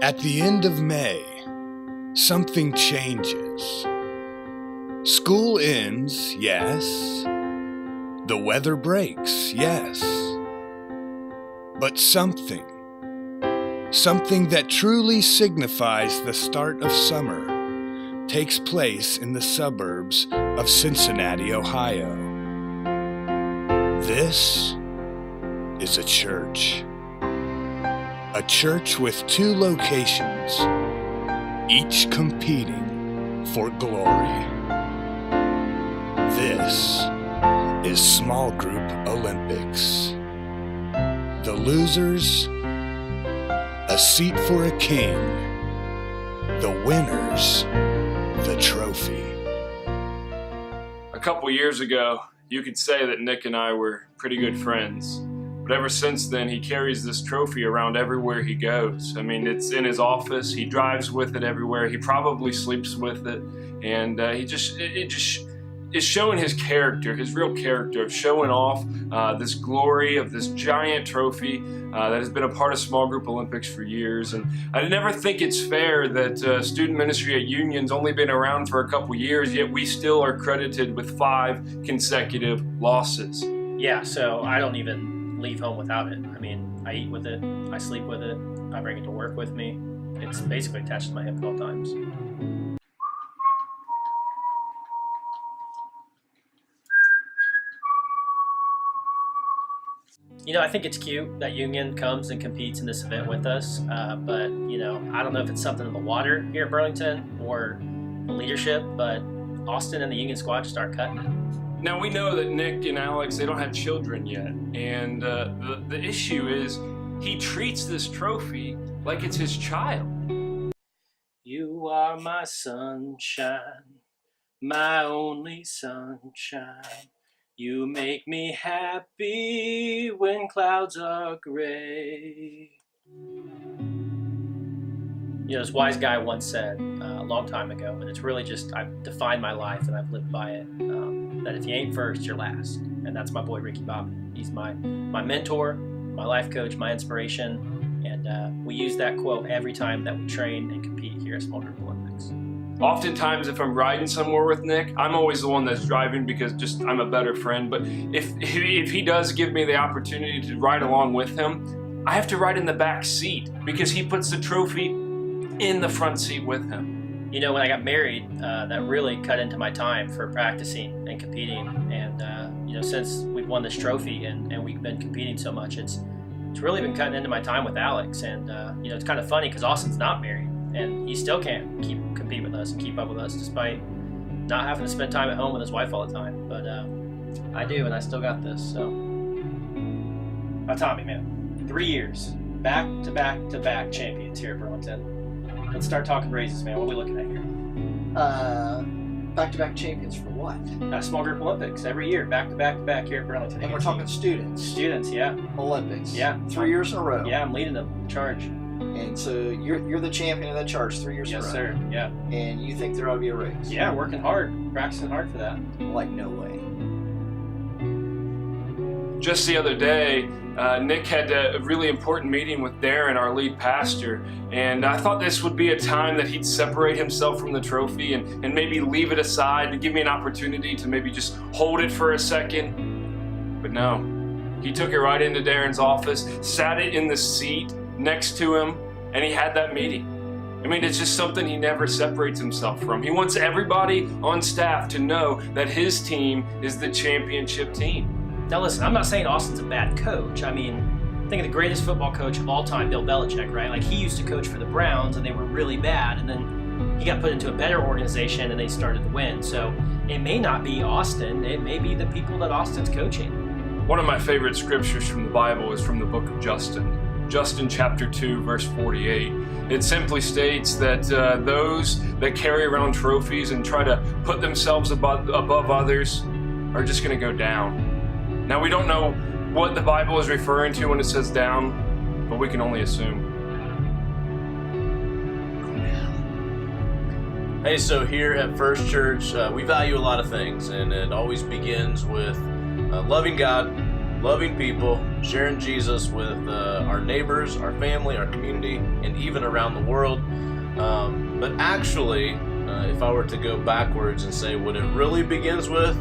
At the end of May, something changes. School ends, yes. The weather breaks, yes. But something that truly signifies the start of summer takes place in the suburbs of Cincinnati, Ohio. This is a church. A church with two locations, each competing for glory. This is Small Group Olympics. The losers, a seat for a king. The winners, the trophy. A couple years ago, you could say that Nick and I were pretty good friends. But ever since then, he carries this trophy around everywhere he goes. I mean, it's in his office. He drives with it everywhere. He probably sleeps with it. And it just is showing his character, his real character, of showing off this glory of this giant trophy that has been a part of Small Group Olympics for years. And I never think it's fair that student ministry at Union's only been around for a couple years, yet we still are credited with 5 consecutive losses. Yeah, so I don't even leave home without it. I mean, I eat with it, I sleep with it, I bring it to work with me. It's basically attached to my hip at all times. You know, I think it's cute that Union comes and competes in this event with us, but, you know, I don't know if it's something in the water here at Burlington or the leadership, but Austin and the Union squad just aren't cutting it. Now, we know that Nick and Alex, they don't have children yet, and the issue is he treats this trophy like it's his child. You are my sunshine, my only sunshine. You make me happy when clouds are gray. You know, this wise guy once said a long time ago, and it's really just, I've defined my life and I've lived by it, that if you ain't first, you're last. And that's my boy Ricky Bobby. He's my mentor, my life coach, my inspiration, and we use that quote every time that we train and compete here at Small Group Olympics. Oftentimes, if I'm riding somewhere with Nick, I'm always the one that's driving because just I'm a better friend. But if he does give me the opportunity to ride along with him, I have to ride in the back seat because he puts the trophy in the front seat with him. You know, when I got married, that really cut into my time for practicing and competing. And you know, since we've won this trophy and we've been competing so much, it's really been cutting into my time with Alex. And you know, it's kind of funny because Austin's not married, and he still can't compete with us and keep up with us despite not having to spend time at home with his wife all the time. But I do, and I still got this. So, now Tommy, man, 3 years, back to back champions here at Burlington. Let's start talking raises, man. What are we looking at here? Back-to-back champions for what? Small Group Olympics every year, back to back here at Burlington. And we're talking students. Students, yeah. Olympics. Yeah. 3 years in a row. Yeah, I'm leading them. Charge. And so you're the champion of that charge 3 years in a row. Yes, sir. Yeah. And you think there ought to be a raise? Yeah, working hard, practicing hard for that. Like, no way. Just the other day, Nick had a really important meeting with Darren, our lead pastor, and I thought this would be a time that he'd separate himself from the trophy and maybe leave it aside to give me an opportunity to maybe just hold it for a second. But no, he took it right into Darren's office, sat it in the seat next to him, and he had that meeting. I mean, it's just something he never separates himself from. He wants everybody on staff to know that his team is the championship team. Now listen, I'm not saying Austin's a bad coach. I mean, think of the greatest football coach of all time, Bill Belichick, right? Like, he used to coach for the Browns and they were really bad, and then he got put into a better organization and they started to win. So it may not be Austin, it may be the people that Austin's coaching. One of my favorite scriptures from the Bible is from the book of Justin chapter 2, verse 48. It simply states that those that carry around trophies and try to put themselves above others are just going to go down. Now, we don't know what the Bible is referring to when it says down, but we can only assume. Hey, so here at First Church, we value a lot of things, and it always begins with loving God, loving people, sharing Jesus with our neighbors, our family, our community, and even around the world. But actually, if I were to go backwards and say what it really begins with,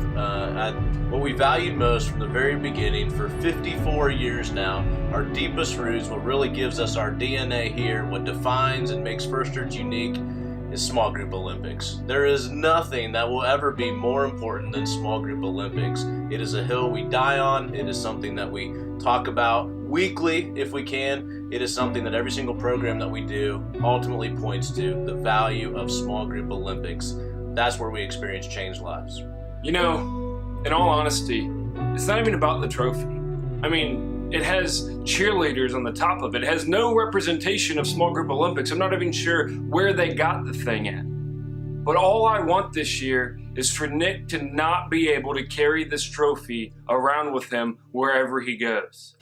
what we valued most from the very beginning for 54 years now, our deepest roots, what really gives us our DNA here, what defines and makes First Church unique, is Small Group Olympics. There is nothing that will ever be more important than Small Group Olympics. It is a hill we die on. It is something that we talk about weekly if we can. It is something that every single program that we do ultimately points to the value of Small Group Olympics. That's where we experience changed lives. You know, in all honesty, it's not even about the trophy. I mean, it has cheerleaders on the top of it. It has no representation of Small Group Olympics. I'm not even sure where they got the thing at. But all I want this year is for Nick to not be able to carry this trophy around with him wherever he goes.